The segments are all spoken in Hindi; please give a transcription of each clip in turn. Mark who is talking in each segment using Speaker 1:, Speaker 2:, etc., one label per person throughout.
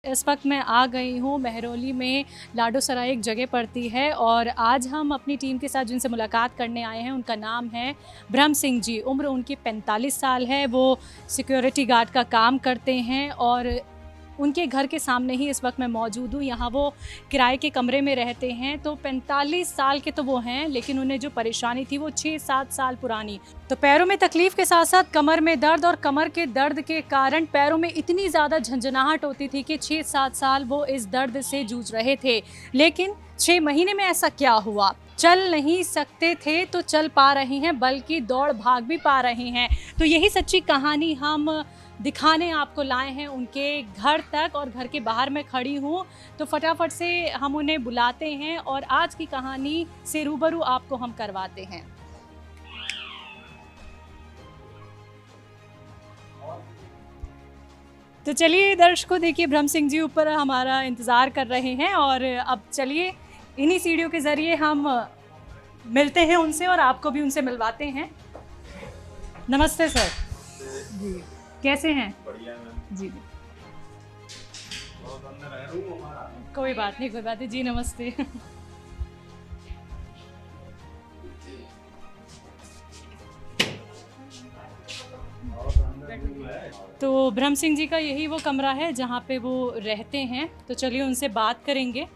Speaker 1: इस वक्त मैं आ गई हूँ महरौली में। लाडोसराय एक जगह पड़ती है और आज हम अपनी टीम के साथ जिनसे मुलाकात करने आए हैं उनका नाम है ब्रह्म सिंह जी। उम्र उनकी 45 साल है। वो सिक्योरिटी गार्ड का काम करते हैं और उनके घर के सामने ही इस वक्त मैं मौजूद हूँ। यहाँ वो किराए के कमरे में रहते हैं। तो 45 साल के तो वो हैं, लेकिन उन्हें जो परेशानी थी वो 6-7 साल पुरानी। तो पैरों में तकलीफ के साथ साथ कमर में दर्द, और कमर के दर्द के कारण पैरों में इतनी ज़्यादा झंझनाहट होती थी कि 6-7 साल वो इस दर्द से जूझ रहे थे। लेकिन 6 महीने में ऐसा क्या हुआ? चल नहीं सकते थे तो चल पा रहे हैं, बल्कि दौड़ भाग भी पा रहे हैं। तो यही सच्ची कहानी हम दिखाने आपको लाए हैं उनके घर तक, और घर के बाहर मैं खड़ी हूँ। तो फटाफट से हम उन्हें बुलाते हैं और आज की कहानी से रूबरू आपको हम करवाते हैं। तो चलिए दर्शकों, देखिए ब्रह्म सिंह जी ऊपर हमारा इंतज़ार कर रहे हैं, और अब चलिए इन्हीं सीढ़ियों के ज़रिए हम मिलते हैं उनसे और आपको भी उनसे मिलवाते हैं। नमस्ते सर जी, कैसे हैं?
Speaker 2: बढ़िया मैम।
Speaker 1: जी जी,
Speaker 2: बहुत अंदर है रूम हमारा।
Speaker 1: कोई बात नहीं, कोई बात नहीं जी, नमस्ते। तो ब्रह्म सिंह जी का यही वो कमरा है जहाँ पे वो रहते हैं। तो चलिए उनसे बात करेंगे।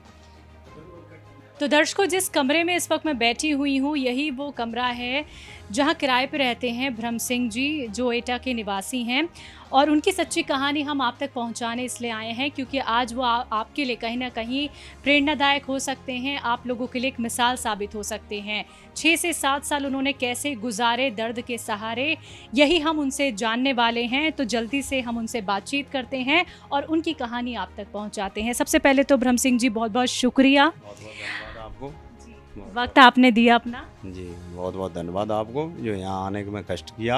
Speaker 1: तो दर्शकों, जिस कमरे में इस वक्त मैं बैठी हुई हूँ यही वो कमरा है जहाँ किराए पे रहते हैं ब्रह्म सिंह जी, जो एटा के निवासी हैं। और उनकी सच्ची कहानी हम आप तक पहुँचाने इसलिए आए हैं क्योंकि आज वो आपके लिए कहीं ना कहीं प्रेरणादायक हो सकते हैं, आप लोगों के लिए एक मिसाल साबित हो सकते हैं। 6 से 7 साल उन्होंने कैसे गुजारे दर्द के सहारे, यही हम उनसे जानने वाले हैं। तो जल्दी से हम उनसे बातचीत करते हैं और उनकी कहानी आप तक पहुँचाते हैं। सबसे पहले तो ब्रह्म सिंह जी, बहुत बहुत शुक्रिया,
Speaker 2: बहुत बहुत धन्यवाद आपको।
Speaker 1: वक्त आपने दिया अपना।
Speaker 2: जी, बहुत बहुत धन्यवाद आपको जो यहाँ आने के में कष्ट किया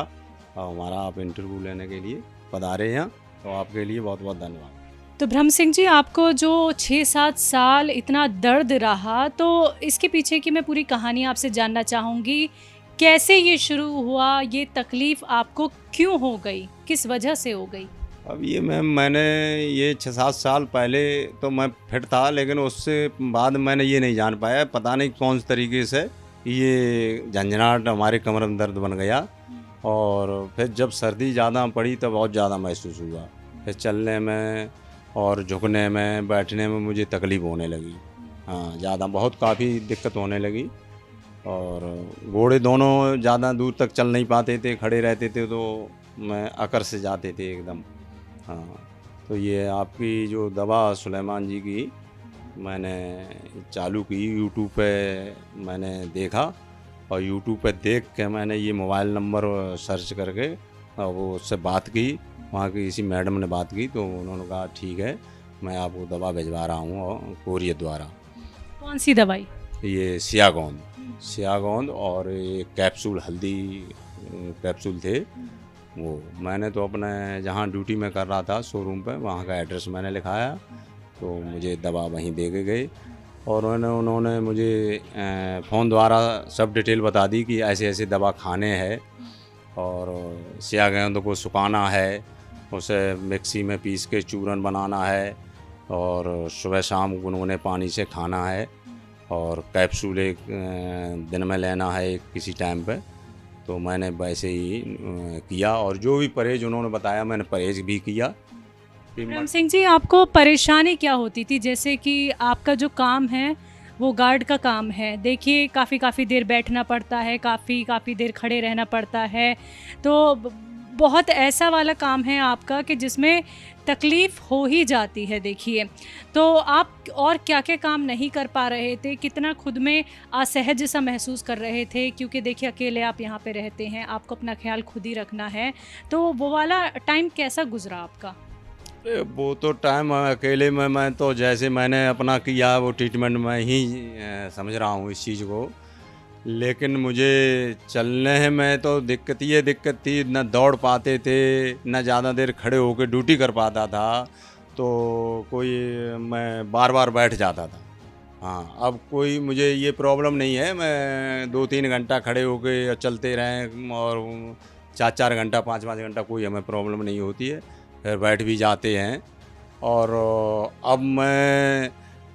Speaker 2: और हमारा आप इंटरव्यू लेने के लिए पधारे हैं, तो आपके लिए बहुत बहुत धन्यवाद।
Speaker 1: तो ब्रह्म सिंह जी, आपको जो 6-7 साल इतना दर्द रहा, तो इसके पीछे की मैं पूरी कहानी आपसे जानना चाहूँगी। कैसे ये शुरू हुआ? ये तकलीफ़ आपको क्यों हो गई? किस वजह से हो गई?
Speaker 2: अब ये मैम, मैंने ये 6-7 साल पहले तो मैं फिट था, लेकिन उससे बाद मैंने ये नहीं जान पाया, पता नहीं कौन से तरीके से ये झंझनाहट हमारे कमर में दर्द बन गया। और फिर जब सर्दी ज़्यादा पड़ी तब बहुत ज़्यादा महसूस हुआ। फिर चलने में और झुकने में, बैठने में मुझे तकलीफ़ होने लगी। हाँ, ज़्यादा बहुत काफ़ी दिक्कत होने लगी। और घोड़े दोनों ज़्यादा दूर तक चल नहीं पाते थे, खड़े रहते थे तो मैं अकड़ से जाते थे एकदम। हाँ, तो ये आपकी जो दवा सुलेमान जी की मैंने चालू की, यूट्यूब पे मैंने देखा, और यूट्यूब पे देख के मैंने ये मोबाइल नंबर सर्च करके और वो उससे बात की, वहाँ की किसी मैडम ने बात की, तो उन्होंने कहा ठीक है, मैं आपको दवा भिजवा रहा हूँ कोरियर द्वारा।
Speaker 1: कौन सी दवाई?
Speaker 2: ये सियागोंद और ये कैप्सूल, हल्दी कैप्सूल थे। वो मैंने तो अपने जहाँ ड्यूटी में कर रहा था शोरूम पे, वहाँ का एड्रेस मैंने लिखाया, तो मुझे दवा वहीं दे के गए। और उन्होंने मुझे फ़ोन द्वारा सब डिटेल बता दी कि ऐसे ऐसे दवा खाने हैं, और सियागोंद को सुखाना है, उसे मिक्सी में पीस के चूरन बनाना है, और सुबह शाम गुनगुने पानी से खाना है, और कैप्सूल एक दिन में लेना है किसी टाइम पे। तो मैंने वैसे ही किया, और जो भी परहेज़ उन्होंने बताया मैंने परहेज़ भी किया।
Speaker 1: ब्रह्म सिंह जी, आपको परेशानी क्या होती थी? जैसे कि आपका जो काम है वो गार्ड का काम है, देखिए काफ़ी देर बैठना पड़ता है, काफ़ी देर खड़े रहना पड़ता है। तो बहुत ऐसा वाला काम है आपका कि जिसमें तकलीफ़ हो ही जाती है। देखिए, तो आप और क्या क्या काम नहीं कर पा रहे थे? कितना खुद में असहज सा महसूस कर रहे थे? क्योंकि देखिए अकेले आप यहाँ पे रहते हैं, आपको अपना ख्याल खुद ही रखना है। तो वो वाला टाइम कैसा गुजरा आपका?
Speaker 2: अरे वो तो टाइम अकेले में, मैं तो जैसे मैंने अपना किया वो ट्रीटमेंट में ही समझ रहा हूँ इस चीज़ को। लेकिन मुझे चलने में तो दिक्कत थी, न दौड़ पाते थे, न ज़्यादा देर खड़े होकर ड्यूटी कर पाता था, तो कोई मैं बार बार बैठ जाता था। हाँ, अब कोई मुझे ये प्रॉब्लम नहीं है, मैं 2-3 घंटा खड़े होके चलते रहें, और 4-4 घंटा 5-5 घंटा कोई हमें प्रॉब्लम नहीं होती है। फिर बैठ भी जाते हैं, और अब मैं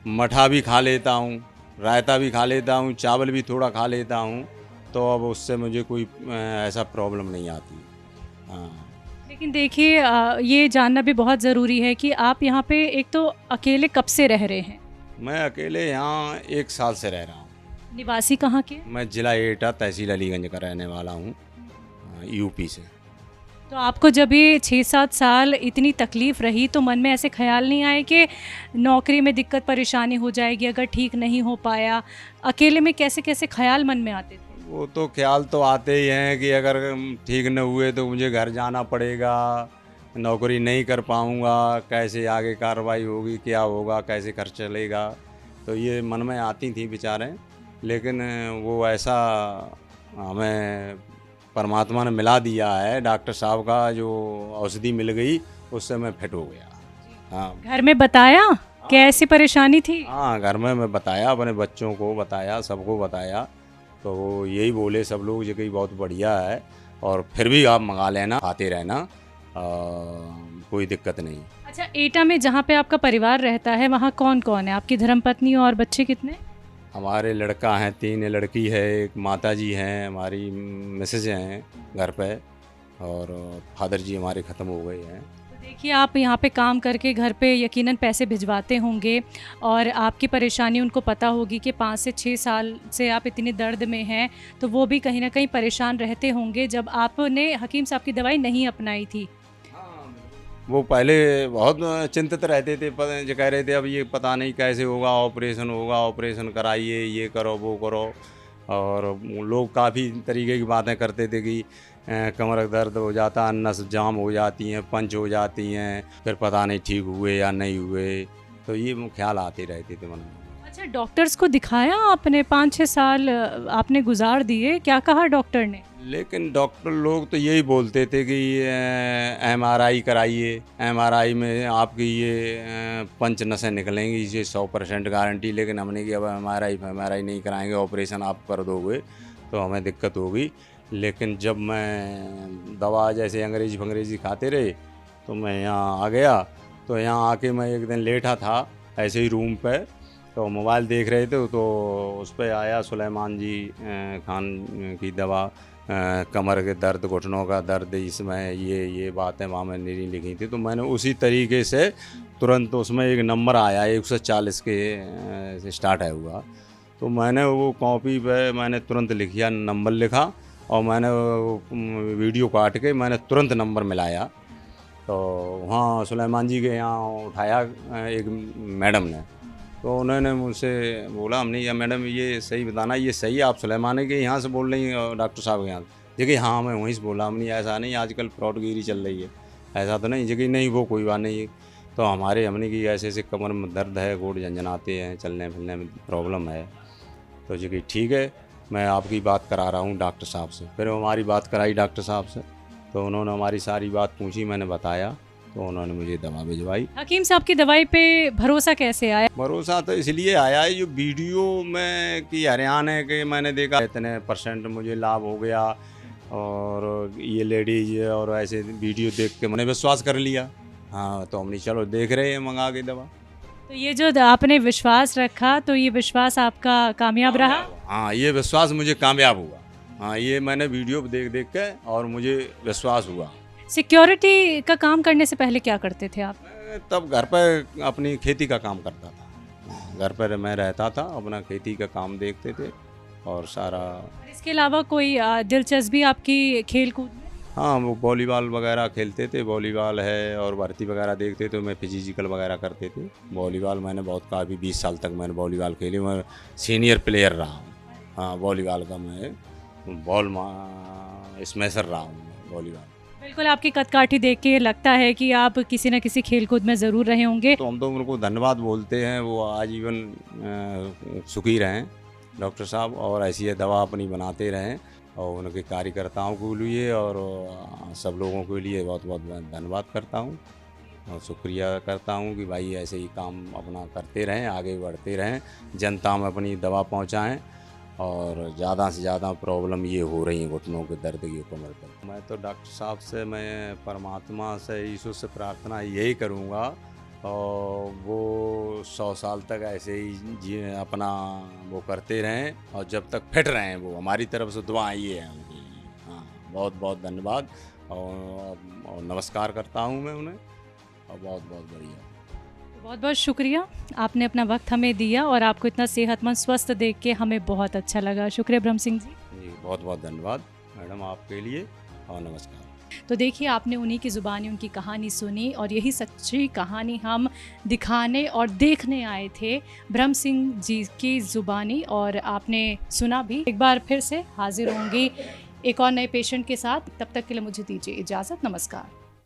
Speaker 2: मठा भी खा लेता हूँ, रायता भी खा लेता हूँ, चावल भी थोड़ा खा लेता हूँ, तो अब उससे मुझे कोई ऐसा प्रॉब्लम नहीं आती। हाँ।
Speaker 1: लेकिन देखिए ये जानना भी बहुत ज़रूरी है कि आप यहाँ पे एक तो अकेले कब से रह रहे हैं?
Speaker 2: मैं अकेले यहाँ 1 साल से रह रहा हूँ।
Speaker 1: निवासी कहाँ के?
Speaker 2: मैं ज़िला एटा तहसील अलीगंज का रहने वाला हूँ, यूपी से।
Speaker 1: तो आपको जब ये 6-7 साल इतनी तकलीफ़ रही तो मन में ऐसे ख़्याल नहीं आए कि नौकरी में दिक्कत परेशानी हो जाएगी अगर ठीक नहीं हो पाया? अकेले में कैसे-कैसे ख़्याल मन में आते थे?
Speaker 2: वो तो ख्याल तो आते ही हैं कि अगर ठीक न हुए तो मुझे घर जाना पड़ेगा, नौकरी नहीं कर पाऊँगा, कैसे आगे कार्रवाई होगी, क्या होगा, कैसे खर्च चलेगा, तो ये मन में आती थी विचारें। लेकिन वो ऐसा हमें परमात्मा ने मिला दिया है, डॉक्टर साहब का जो औषधि मिल गई, उससे मैं फिट हो गया। हाँ।
Speaker 1: घर में बताया कि ऐसी परेशानी थी?
Speaker 2: हाँ, घर में मैं बताया, अपने बच्चों को बताया, सबको बताया, तो वो यही बोले सब लोग जो कि बहुत बढ़िया है और फिर भी आप मंगा लेना, खाते रहना, कोई दिक्कत नहीं।
Speaker 1: अच्छा, एटा में जहाँ पे आपका परिवार रहता है वहाँ कौन-कौन है? आपकी धर्मपत्नी और बच्चे कितने?
Speaker 2: हमारे लड़का हैं, 3 लड़की है, एक माताजी हैं, हमारी मिसेज हैं घर पे, और फादर जी हमारे ख़त्म हो गए हैं।
Speaker 1: तो देखिए आप यहाँ पे काम करके घर पे यकीनन पैसे भिजवाते होंगे और आपकी परेशानी उनको पता होगी कि 5 से 6 साल से आप इतने दर्द में हैं, तो वो भी कहीं न कहीं परेशान रहते होंगे जब आपने हकीम साहब की दवाई नहीं अपनाई थी।
Speaker 2: वो पहले बहुत चिंतित रहते थे, जो कह रहे थे अब ये पता नहीं कैसे होगा, ऑपरेशन कराइए, ये करो वो करो, और लोग काफ़ी तरीके की बातें करते थे कि कमर दर्द हो जाता, नस जाम हो जाती हैं, पंच हो जाती हैं, फिर पता नहीं ठीक हुए या नहीं हुए, तो ये ख्याल आते रहते थे मन में।
Speaker 1: अच्छा, डॉक्टर्स को दिखाया आपने? 5-6 साल आपने गुज़ार दिए, क्या कहा डॉक्टर ने?
Speaker 2: लेकिन डॉक्टर लोग तो यही बोलते थे कि एमआरआई कराइए, एमआरआई में आपकी ये पंच नसें निकलेंगी, ये 100% गारंटी। लेकिन हमने कि अब एमआरआई नहीं कराएंगे, ऑपरेशन आप कर दोगे तो हमें दिक्कत होगी। लेकिन जब मैं दवा जैसे अंग्रेजी खाते रहे तो मैं यहाँ आ गया, तो यहाँ आके मैं एक दिन लेटा था ऐसे ही रूम पे, तो मोबाइल देख रहे थे, तो उस पर आया सुलेमान जी खान की दवा, कमर के दर्द, घुटनों का दर्द, इसमें ये बातें वहाँ में नहीं लिखी थी। तो मैंने उसी तरीके से तुरंत उसमें एक नंबर आया 140 के से स्टार्ट है हुआ, तो मैंने वो कॉपी पे मैंने तुरंत लिखा, नंबर लिखा, और मैंने वीडियो काट के मैंने तुरंत नंबर मिलाया। तो वहाँ सुलेमान जी के यहाँ उठाया एक मैडम ने, तो उन्होंने मुझसे बोला, हमने या मैडम ये सही बताना, ये सही आप सुलेमान के यहाँ से बोल रही हैं डॉक्टर साहब के यहाँ? देखिए हाँ, मैं वहीं से बोला। हमने ऐसा नहीं, आजकल फ्रॉडगिरी चल रही है, ऐसा तो नहीं। जगह नहीं, वो कोई बात नहीं। तो हमने कि ऐसे कमर में दर्द है, गोड़ झंझनाते हैं, चलने फिरने में प्रॉब्लम है। तो जगह ठीक है, मैं आपकी बात करा रहा हूँ डॉक्टर साहब से। फिर हमारी बात कराई डॉक्टर साहब से, तो उन्होंने हमारी सारी बात पूछी, मैंने बताया, तो उन्होंने मुझे दवा भिजवाई।
Speaker 1: हकीम साहब की दवाई पे भरोसा कैसे आया?
Speaker 2: भरोसा तो इसलिए आया है, जो वीडियो में कि हरियाणा के मैंने देखा इतने % मुझे लाभ हो गया, और ये लेडीज और ऐसे वीडियो देख के मैंने विश्वास कर लिया। हाँ, तो हमने चलो देख रहे हैं मंगा के दवा।
Speaker 1: तो ये जो आपने विश्वास रखा, तो ये विश्वास आपका कामयाब रहा?
Speaker 2: हाँ, ये विश्वास मुझे कामयाब हुआ। हाँ, ये मैंने वीडियो देख के और मुझे विश्वास हुआ।
Speaker 1: सिक्योरिटी का काम करने से पहले क्या करते थे आप?
Speaker 2: मैं तब घर पर अपनी खेती का काम करता था, घर पर मैं रहता था, अपना खेती का काम देखते थे और सारा।
Speaker 1: और इसके अलावा कोई दिलचस्पी आपकी खेल कूद में?
Speaker 2: हाँ, वो वॉलीबॉल वगैरह खेलते थे, वॉलीबॉल है, और भर्ती वगैरह देखते थे, मैं फिजिकल वगैरह करते थे। वॉलीबॉल मैंने बहुत काफ़ी 20 साल तक मैंने वॉलीबॉल खेली, मैं सीनियर प्लेयर रहा हूँ। हाँ, वॉलीबॉल का मैं बॉल स्मैशर रहा हूँ वॉलीबॉल।
Speaker 1: बिल्कुल, आपकी कदकाठी देख के लगता है कि आप किसी न किसी खेल कूद में ज़रूर रहे होंगे।
Speaker 2: तो हम तो उनको धन्यवाद बोलते हैं, वो आजीवन सुखी रहें डॉक्टर साहब, और ऐसी ये दवा अपनी बनाते रहें, और उनके कार्यकर्ताओं के लिए और सब लोगों के लिए बहुत बहुत धन्यवाद करता हूँ और शुक्रिया करता हूँ कि भाई ऐसे ही काम अपना करते रहें, आगे बढ़ते रहें, जनता में अपनी दवा पहुँचाएँ, और ज़्यादा से ज़्यादा प्रॉब्लम ये हो रही है घुटनों के दर्द की, कमर दर्द। मैं तो डॉक्टर साहब से, मैं परमात्मा से, ईश्वर से प्रार्थना यही करूँगा और वो 100 साल तक ऐसे ही जी अपना वो करते रहें और जब तक फिट रहें। वो हमारी तरफ से दुआ ये है उनके लिए। हाँ, बहुत बहुत धन्यवाद और नमस्कार करता हूँ मैं उन्हें, और बहुत बहुत बढ़िया।
Speaker 1: बहुत बहुत शुक्रिया, आपने अपना वक्त हमें दिया और आपको इतना सेहतमंद स्वस्थ देख के हमें बहुत अच्छा लगा। शुक्रिया ब्रह्म सिंह जी।
Speaker 2: जी बहुत बहुत धन्यवाद मैडम आपके लिए, और नमस्कार।
Speaker 1: तो देखिए, आपने उन्हीं की ज़ुबानी उनकी कहानी सुनी और यही सच्ची कहानी हम दिखाने और देखने आए थे, ब्रह्म सिंह जी की ज़ुबानी, और आपने सुना भी। एक बार फिर से हाजिर होंगी एक और नए पेशेंट के साथ, तब तक के लिए मुझे दीजिए इजाज़त। नमस्कार।